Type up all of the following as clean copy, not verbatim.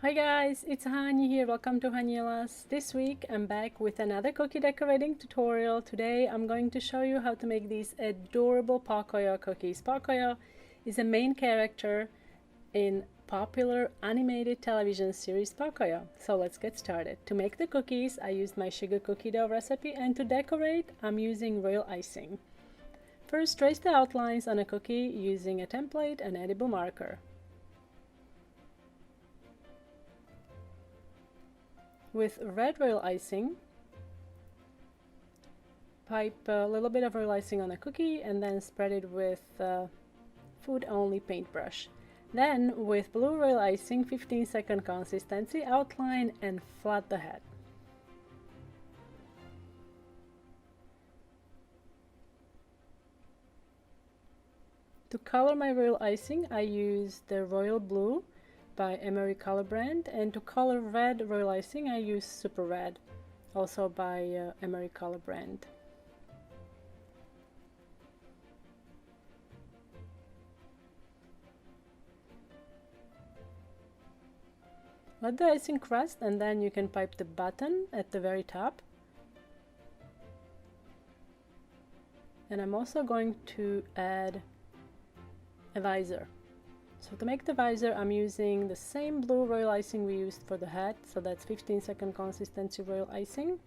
Hi guys, it's Hani here. Welcome to Haniela's. This week I'm back with another cookie decorating tutorial. Today I'm going to show you how to make these adorable Pocoyo cookies. Pocoyo is a main character in popular animated television series Pocoyo. So let's get started. To make the cookies, I used my sugar cookie dough recipe, and to decorate, I'm using royal icing. First, trace the outlines on a cookie using a template and edible marker. With red royal icing, pipe a little bit of royal icing on a cookie and then spread it with food-only paintbrush. Then, with blue royal icing, 15-second consistency, outline and flat the head. To color my royal icing, I use the Royal Blue by Emery Color brand, and to color red royal icing, I use Super Red, also by Emery Color brand. Let the icing crust, and then you can pipe the button at the very top. And I'm also going to add a visor. So to make the visor, I'm using the same blue royal icing we used for the head, so that's 15-second consistency royal icing.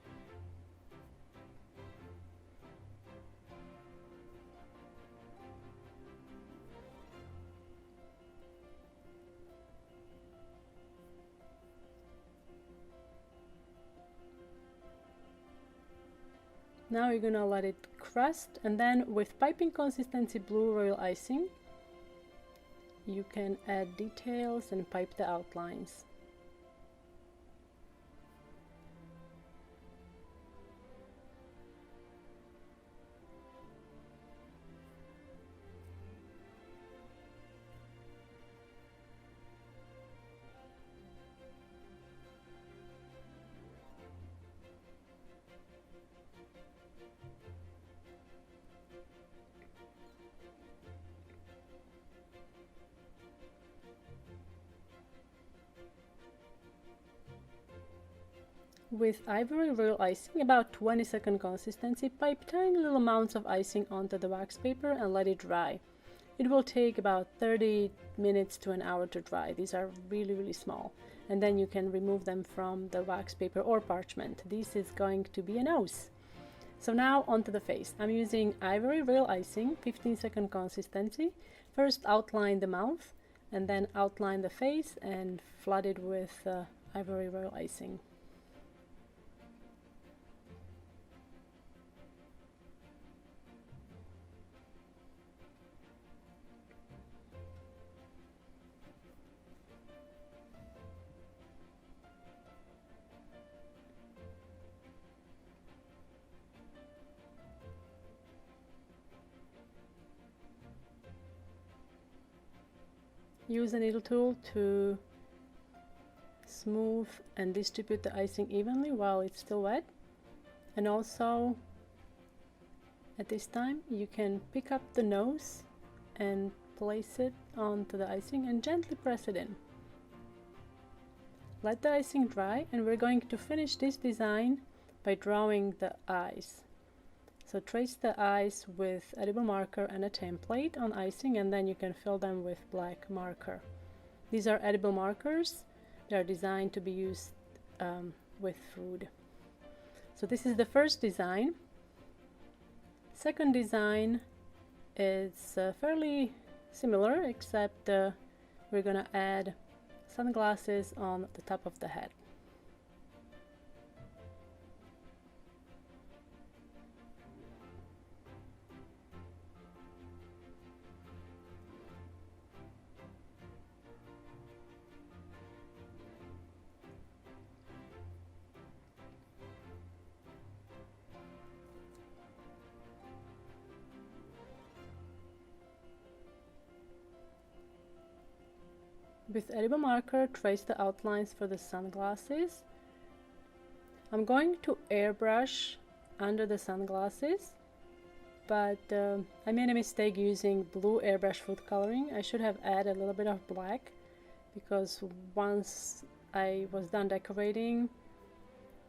Now you're gonna let it crust, and then with piping consistency blue royal icing, you can add details and pipe the outlines. With ivory royal icing, about 20-second consistency, pipe tiny little amounts of icing onto the wax paper and let it dry. It will take about 30 minutes to an hour to dry. These are really small, and then you can remove them from the wax paper or parchment. This is going to be a nose. So now onto the face. I'm using ivory royal icing, 15-second consistency. First outline the mouth and then outline the face and flood it with ivory royal icing. Use a needle tool to smooth and distribute the icing evenly while it's still wet. And also, at this time, you can pick up the nose and place it onto the icing and gently press it in. Let the icing dry, and we're going to finish this design by drawing the eyes. So trace the eyes with edible marker and a template on icing, and then you can fill them with black marker. These are edible markers. They are designed to be used with food. So this is the first design. Second design is fairly similar, except we're gonna add sunglasses on the top of the head. With edible marker, trace the outlines for the sunglasses. I'm going to airbrush under the sunglasses, but I made a mistake using blue airbrush food coloring. I should have added a little bit of black, because once I was done decorating,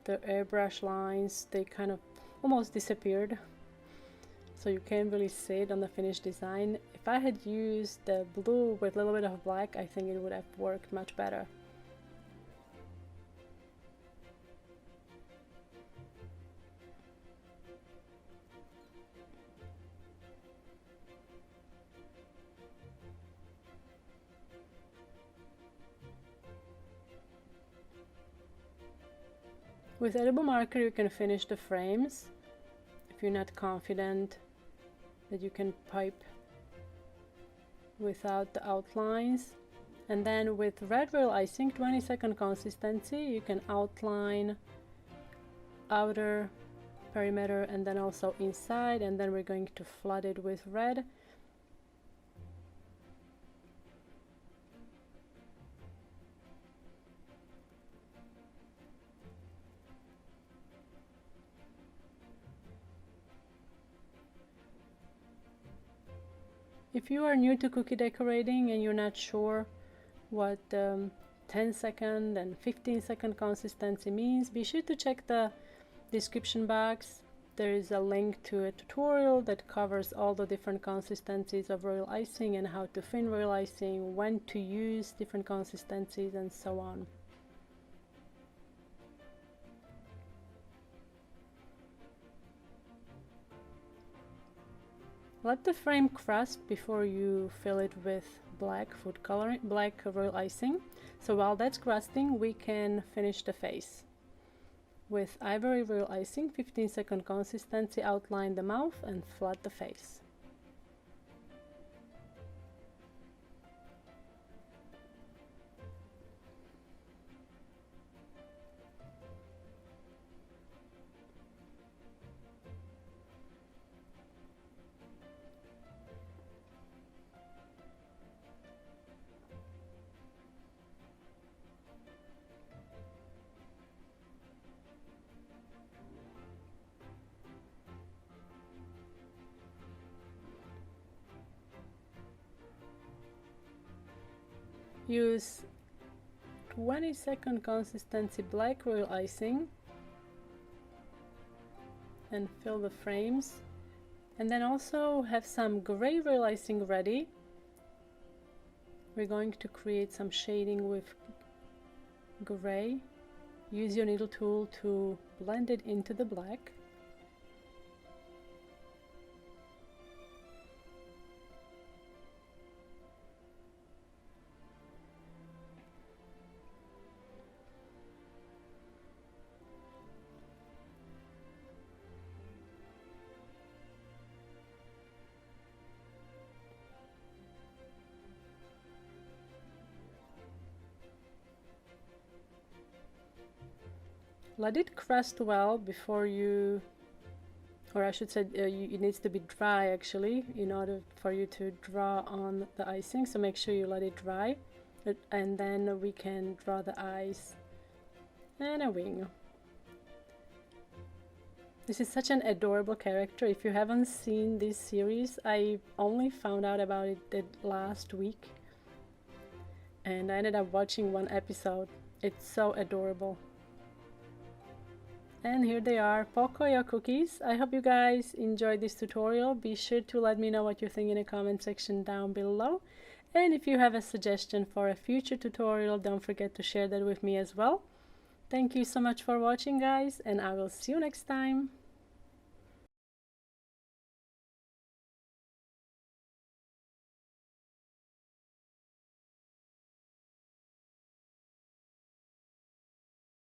the airbrush lines, they kind of almost disappeared, so you can't really see it on the finished design. If I had used the blue with a little bit of black, I think it would have worked much better. With edible marker you can finish the frames if you're not confident that you can pipe without the outlines. And then with red royal icing, 20-second consistency, you can outline outer perimeter and then also inside, and then we're going to flood it with red. If you are new to cookie decorating and you're not sure what 10-second and 15-second consistency means, be sure to check the description box. There is a link to a tutorial that covers all the different consistencies of royal icing and how to thin royal icing, when to use different consistencies, and so on. Let the frame crust before you fill it with black food coloring, black royal icing. So while that's crusting, we can finish the face. With ivory royal icing, 15-second consistency, outline the mouth and flood the face. Use 20-second consistency black royal icing and fill the frames, and then also have some gray royal icing ready. We're going to create some shading with gray. Use your needle tool to blend it into the black. Let it crust well before you, or I should say it needs to be dry actually in order for you to draw on the icing, so make sure you let it dry, and then we can draw the eyes and a wing. This is such an adorable character. If you haven't seen this series, I only found out about it last week and I ended up watching one episode. It's so adorable. And here they are, Pocoyo Cookies. I hope you guys enjoyed this tutorial. Be sure to let me know what you think in the comment section down below. And if you have a suggestion for a future tutorial, don't forget to share that with me as well. Thank you so much for watching, guys, and I will see you next time.